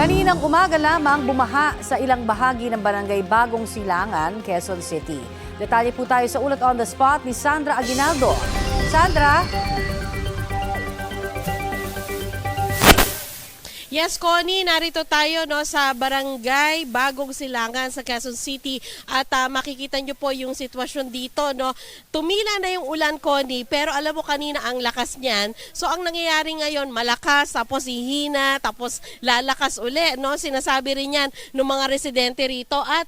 Kaninang umaga lamang bumaha sa ilang bahagi ng barangay Bagong Silangan, Quezon City. Detalye po tayo sa ulat on the spot ni Sandra Aguinaldo. Sandra? Yes, Connie, narito tayo sa barangay Bagong Silangan sa Quezon City at makikita nyo po yung sitwasyon dito. Tumila na yung ulan, Connie, pero alam mo kanina ang lakas niyan. So ang nangyayari ngayon, malakas, tapos hihina, tapos lalakas uli. Sinasabi rin yan ng mga residente rito at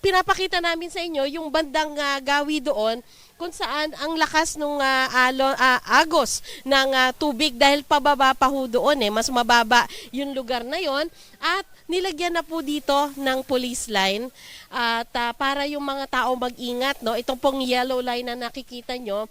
pinapakita namin sa inyo yung bandang gawi doon kung saan ang lakas ng agos ng tubig dahil pababa pa ho doon. Mas mababa yung lugar na yon at nilagyan na po dito ng police line at para yung mga tao mag-ingat. Itong pong yellow line na nakikita nyo,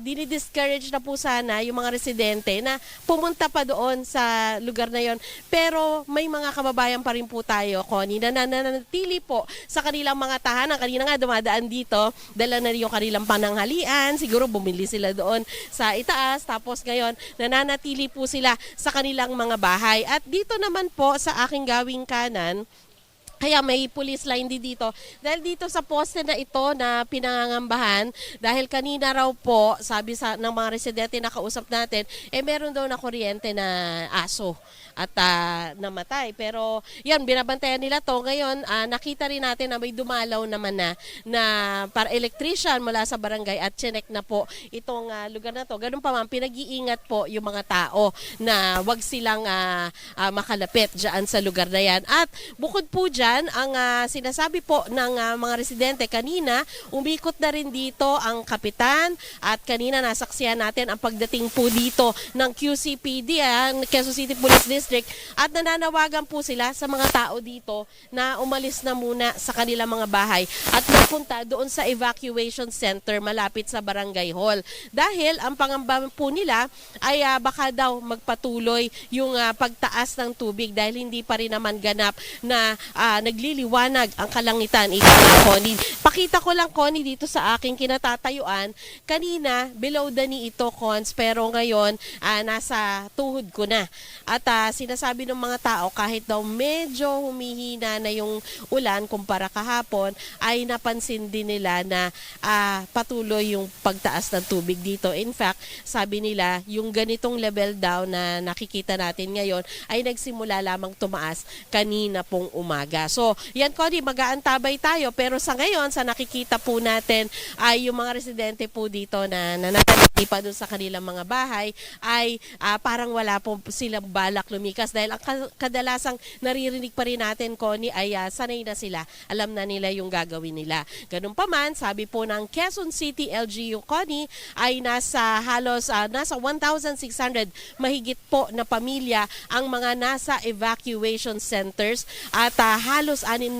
dinidiscourage na po sana yung mga residente na pumunta pa doon sa lugar na yon. Pero may mga kababayan pa rin po tayo, Connie, na nananatili po sa kanilang mga tahanan. Kanina nga dumadaan dito, dala na yung kanilang pananghalian, siguro bumili sila doon sa itaas, tapos ngayon nananatili po sila sa kanilang mga bahay. At dito naman po sa aking gawing kanan, kaya may police line dito. Dahil dito sa poste na ito na pinangangambahan, dahil kanina raw po, sabi ng mga residente na kausap natin, meron daw na kuryente na aso at namatay. Pero yan, binabantayan nila to. Ngayon, nakita rin natin na may dumalaw naman na para electrician mula sa barangay at chinek na po itong lugar na to. Ganun pa man, pinag-iingat po yung mga tao na wag silang makalapit dyan sa lugar na yan. At bukod po dyan, ang sinasabi po ng mga residente kanina, umikot na rin dito ang kapitan at kanina nasaksihan natin ang pagdating po dito ng QCPD, Quezon City Police District, at nananawagan po sila sa mga tao dito na umalis na muna sa kanilang mga bahay at mapunta doon sa evacuation center malapit sa barangay hall. Dahil ang pangamba po nila ay baka daw magpatuloy yung pagtaas ng tubig dahil hindi pa rin naman ganap na nagliliwanag ang kalangitan. Connie, pakita ko lang, Connie, dito sa aking kinatatayuan. Kanina, below the knee ito, Cons, pero ngayon, nasa tuhod ko na. At sinasabi ng mga tao, kahit daw medyo humihina na yung ulan kumpara kahapon, ay napansin din nila na patuloy yung pagtaas ng tubig dito. In fact, sabi nila, yung ganitong level down na nakikita natin ngayon ay nagsimula lamang tumaas kanina pong umaga. So, yan, Connie, mag-aantabay tayo. Pero sa ngayon, sa nakikita po natin ay yung mga residente po dito na nananatili pa doon sa kanilang mga bahay ay parang wala po silang balak lumikas dahil ang kadalasang naririnig pa rin natin, Connie, ay sanay na sila. Alam na nila yung gagawin nila. Ganun pa man, sabi po ng Quezon City LGU, Connie, ay halos nasa 1,600 mahigit po na pamilya ang mga nasa evacuation centers at halos 6,000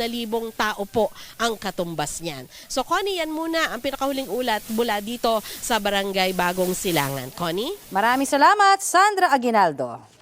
tao po ang katumbas niyan. So, Connie, yan muna ang pinakahuling ulat mula dito sa barangay Bagong Silangan. Connie? Maraming salamat, Sandra Aguinaldo.